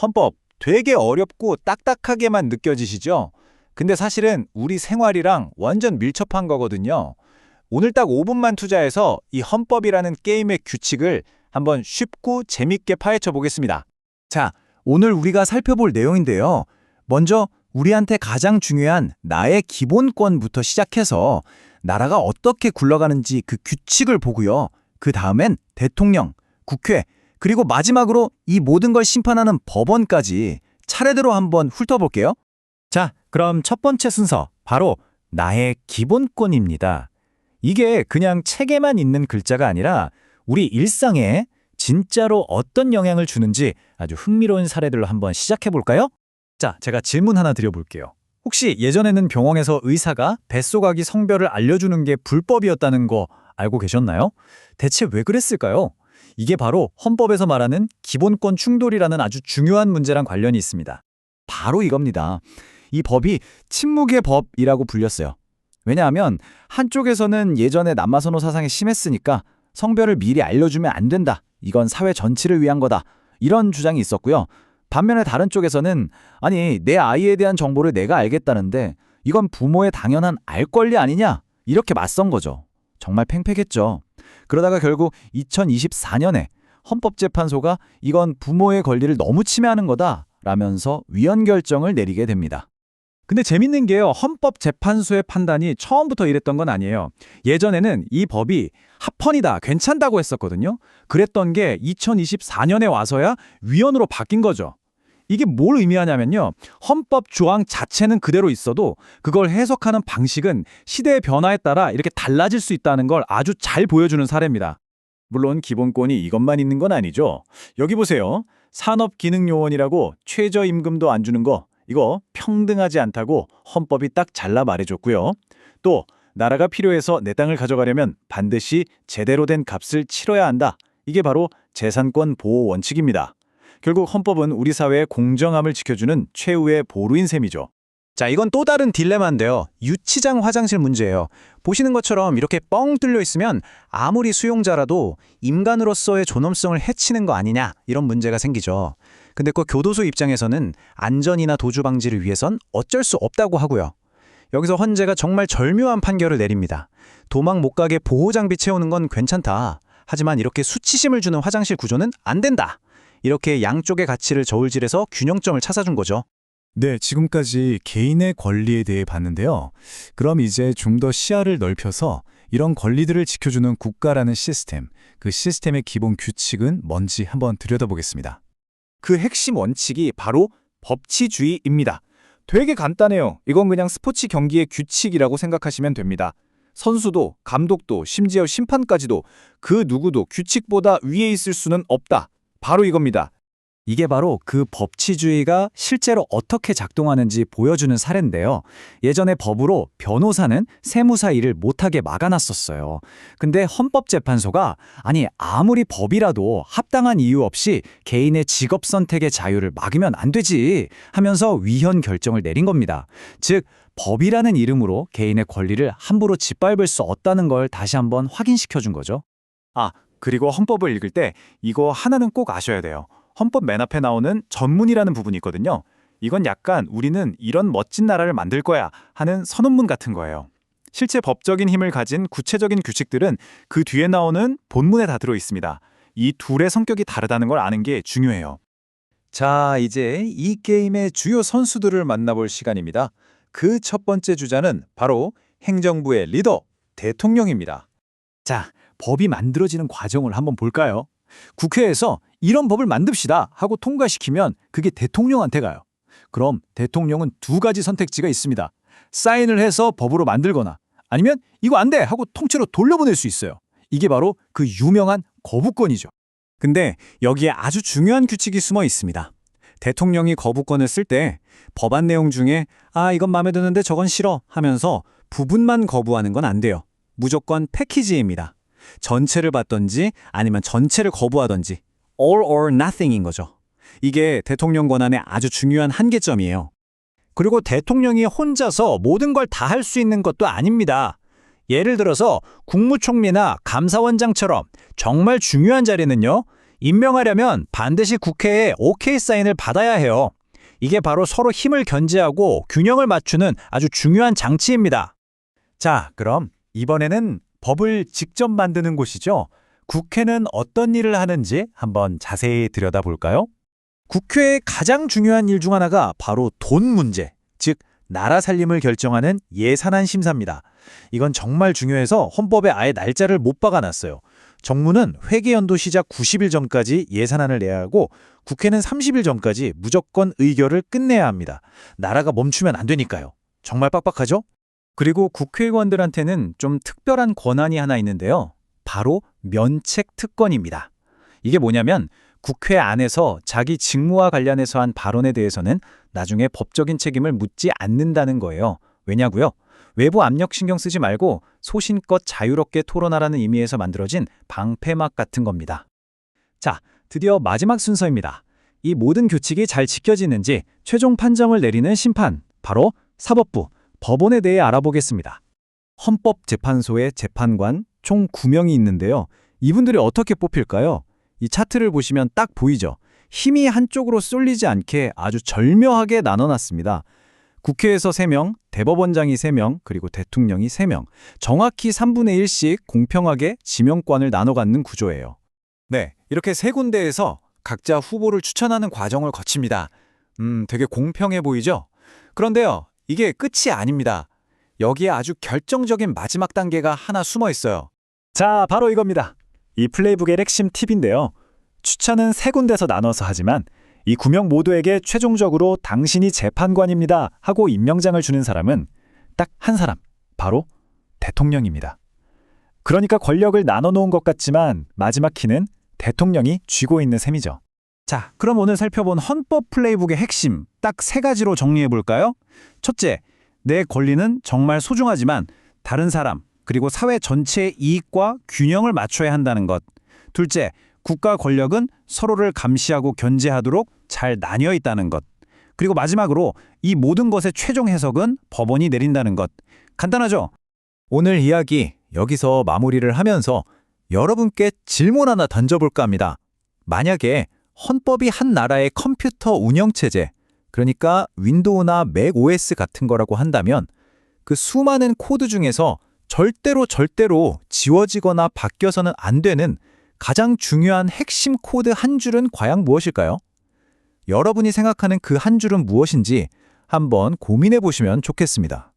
헌법 되게 어렵고 딱딱하게만 느껴지시죠? 근데 사실은 우리 생활이랑 완전 밀접한 거거든요. 오늘 딱 5분만 투자해서 이 헌법이라는 게임의 규칙을 한번 쉽고 재밌게 파헤쳐 보겠습니다. 자, 오늘 우리가 살펴볼 내용인데요. 먼저 우리한테 가장 중요한 나의 기본권부터 시작해서 나라가 어떻게 굴러가는지 그 규칙을 보고요. 그 다음엔 대통령, 국회, 그리고 마지막으로 이 모든 걸 심판하는 법원까지 차례대로 한번 훑어볼게요. 자, 그럼 첫 번째 순서, 바로 나의 기본권입니다. 이게 그냥 책에만 있는 글자가 아니라 우리 일상에 진짜로 어떤 영향을 주는지 아주 흥미로운 사례들로 한번 시작해볼까요? 자, 제가 질문 하나 드려볼게요. 혹시 예전에는 병원에서 의사가 뱃속아기 성별을 알려주는 게 불법이었다는 거 알고 계셨나요? 대체 왜 그랬을까요? 이게 바로 헌법에서 말하는 기본권 충돌이라는 아주 중요한 문제랑 관련이 있습니다. 바로 이겁니다. 이 법이 침묵의 법이라고 불렸어요. 왜냐하면 한쪽에서는 예전에 남마선호 사상이 심했으니까 성별을 미리 알려주면 안 된다. 이건 사회 전체를 위한 거다. 이런 주장이 있었고요. 반면에 다른 쪽에서는 아니, 내 아이에 대한 정보를 내가 알겠다는데 이건 부모의 당연한 알 권리 아니냐? 이렇게 맞선 거죠. 정말 팽팽했죠. 그러다가 결국 2024년에 헌법재판소가 이건 부모의 권리를 너무 침해하는 거다 라면서 위헌 결정을 내리게 됩니다. 근데 재밌는 게요. 헌법재판소의 판단이 처음부터 이랬던 건 아니에요. 예전에는 이 법이 합헌이다, 괜찮다고 했었거든요. 그랬던 게 2024년에 와서야 위헌으로 바뀐 거죠. 이게 뭘 의미하냐면요. 헌법 조항 자체는 그대로 있어도 그걸 해석하는 방식은 시대의 변화에 따라 이렇게 달라질 수 있다는 걸 아주 잘 보여주는 사례입니다. 물론 기본권이 이것만 있는 건 아니죠. 여기 보세요. 산업기능요원이라고 최저임금도 안 주는 거, 이거 평등하지 않다고 헌법이 딱 잘라 말해줬고요. 또 나라가 필요해서 내 땅을 가져가려면 반드시 제대로 된 값을 치러야 한다. 이게 바로 재산권 보호 원칙입니다. 결국 헌법은 우리 사회의 공정함을 지켜주는 최후의 보루인 셈이죠. 자, 이건 또 다른 딜레마인데요. 유치장 화장실 문제예요. 보시는 것처럼 이렇게 뻥 뚫려 있으면 아무리 수용자라도 인간으로서의 존엄성을 해치는 거 아니냐, 이런 문제가 생기죠. 근데 그 교도소 입장에서는 안전이나 도주 방지를 위해선 어쩔 수 없다고 하고요. 여기서 헌재가 정말 절묘한 판결을 내립니다. 도망 못 가게 보호장비 채우는 건 괜찮다. 하지만 이렇게 수치심을 주는 화장실 구조는 안 된다. 이렇게 양쪽의 가치를 저울질해서 균형점을 찾아준 거죠. 네, 지금까지 개인의 권리에 대해 봤는데요. 그럼 이제 좀 더 시야를 넓혀서 이런 권리들을 지켜주는 국가라는 시스템, 그 시스템의 기본 규칙은 뭔지 한번 들여다보겠습니다. 그 핵심 원칙이 바로 법치주의입니다. 되게 간단해요. 이건 그냥 스포츠 경기의 규칙이라고 생각하시면 됩니다. 선수도, 감독도, 심지어 심판까지도 그 누구도 규칙보다 위에 있을 수는 없다. 바로 이겁니다. 이게 바로 그 법치주의가 실제로 어떻게 작동하는지 보여주는 사례인데요. 예전에 법으로 변호사는 세무사 일을 못하게 막아놨었어요. 근데 헌법재판소가 아니, 아무리 법이라도 합당한 이유 없이 개인의 직업 선택의 자유를 막으면 안 되지 하면서 위헌 결정을 내린 겁니다. 즉, 법이라는 이름으로 개인의 권리를 함부로 짓밟을 수 없다는 걸 다시 한번 확인시켜준 거죠. 아, 그리고 헌법을 읽을 때 이거 하나는 꼭 아셔야 돼요. 헌법 맨 앞에 나오는 전문이라는 부분이 있거든요. 이건 약간 우리는 이런 멋진 나라를 만들 거야 하는 선언문 같은 거예요. 실제 법적인 힘을 가진 구체적인 규칙들은 그 뒤에 나오는 본문에 다 들어 있습니다. 이 둘의 성격이 다르다는 걸 아는 게 중요해요. 자, 이제 이 게임의 주요 선수들을 만나볼 시간입니다. 그 첫 번째 주자는 바로 행정부의 리더, 대통령입니다. 자, 법이 만들어지는 과정을 한번 볼까요? 국회에서 이런 법을 만듭시다 하고 통과시키면 그게 대통령한테 가요. 그럼 대통령은 두 가지 선택지가 있습니다. 사인을 해서 법으로 만들거나 아니면 이거 안 돼 하고 통째로 돌려보낼 수 있어요. 이게 바로 그 유명한 거부권이죠. 근데 여기에 아주 중요한 규칙이 숨어 있습니다. 대통령이 거부권을 쓸 때 법안 내용 중에 이건 마음에 드는데 저건 싫어 하면서 부분만 거부하는 건 안 돼요. 무조건 패키지입니다. 전체를 받던지 아니면 전체를 거부하던지 all or nothing인 거죠. 이게 대통령 권한의 아주 중요한 한계점이에요. 그리고 대통령이 혼자서 모든 걸 다 할 수 있는 것도 아닙니다. 예를 들어서 국무총리나 감사원장처럼 정말 중요한 자리는요, 임명하려면 반드시 국회에 오케이 사인을 받아야 해요. 이게 바로 서로 힘을 견제하고 균형을 맞추는 아주 중요한 장치입니다. 자, 그럼 이번에는 법을 직접 만드는 곳이죠. 국회는 어떤 일을 하는지 한번 자세히 들여다볼까요? 국회의 가장 중요한 일 중 하나가 바로 돈 문제, 즉 나라 살림을 결정하는 예산안 심사입니다. 이건 정말 중요해서 헌법에 아예 날짜를 못 박아놨어요. 정무는 회계연도 시작 90일 전까지 예산안을 내야 하고 국회는 30일 전까지 무조건 의결을 끝내야 합니다. 나라가 멈추면 안 되니까요. 정말 빡빡하죠? 그리고 국회의원들한테는 좀 특별한 권한이 하나 있는데요. 바로 면책 특권입니다. 이게 뭐냐면 국회 안에서 자기 직무와 관련해서 한 발언에 대해서는 나중에 법적인 책임을 묻지 않는다는 거예요. 왜냐고요? 외부 압력 신경 쓰지 말고 소신껏 자유롭게 토론하라는 의미에서 만들어진 방패막 같은 겁니다. 자, 드디어 마지막 순서입니다. 이 모든 규칙이 잘 지켜지는지 최종 판정을 내리는 심판, 바로 사법부, 법원에 대해 알아보겠습니다. 헌법재판소의 재판관 총 9명이 있는데요. 이분들이 어떻게 뽑힐까요? 이 차트를 보시면 딱 보이죠? 힘이 한쪽으로 쏠리지 않게 아주 절묘하게 나눠놨습니다. 국회에서 3명, 대법원장이 3명, 그리고 대통령이 3명, 정확히 3분의 1씩 공평하게 지명권을 나눠 갖는 구조예요. 네, 이렇게 세 군데에서 각자 후보를 추천하는 과정을 거칩니다. 되게 공평해 보이죠? 그런데요, 이게 끝이 아닙니다. 여기에 아주 결정적인 마지막 단계가 하나 숨어 있어요. 자, 바로 이겁니다. 이 플레이북의 핵심 팁인데요. 추천은 3군데서 나눠서 하지만 이 9명 모두에게 최종적으로 당신이 재판관입니다 하고 임명장을 주는 사람은 딱 한 사람, 바로 대통령입니다. 그러니까 권력을 나눠놓은 것 같지만 마지막 키는 대통령이 쥐고 있는 셈이죠. 자, 그럼 오늘 살펴본 헌법 플레이북의 핵심 딱 3가지로 정리해볼까요? 첫째, 내 권리는 정말 소중하지만 다른 사람 그리고 사회 전체의 이익과 균형을 맞춰야 한다는 것. 둘째, 국가 권력은 서로를 감시하고 견제하도록 잘 나뉘어 있다는 것. 그리고 마지막으로 이 모든 것의 최종 해석은 법원이 내린다는 것. 간단하죠? 오늘 이야기 여기서 마무리를 하면서 여러분께 질문 하나 던져볼까 합니다. 만약에 헌법이 한 나라의 컴퓨터 운영체제, 그러니까 윈도우나 맥 OS 같은 거라고 한다면 그 수많은 코드 중에서 절대로 지워지거나 바뀌어서는 안 되는 가장 중요한 핵심 코드 한 줄은 과연 무엇일까요? 여러분이 생각하는 그 한 줄은 무엇인지 한번 고민해 보시면 좋겠습니다.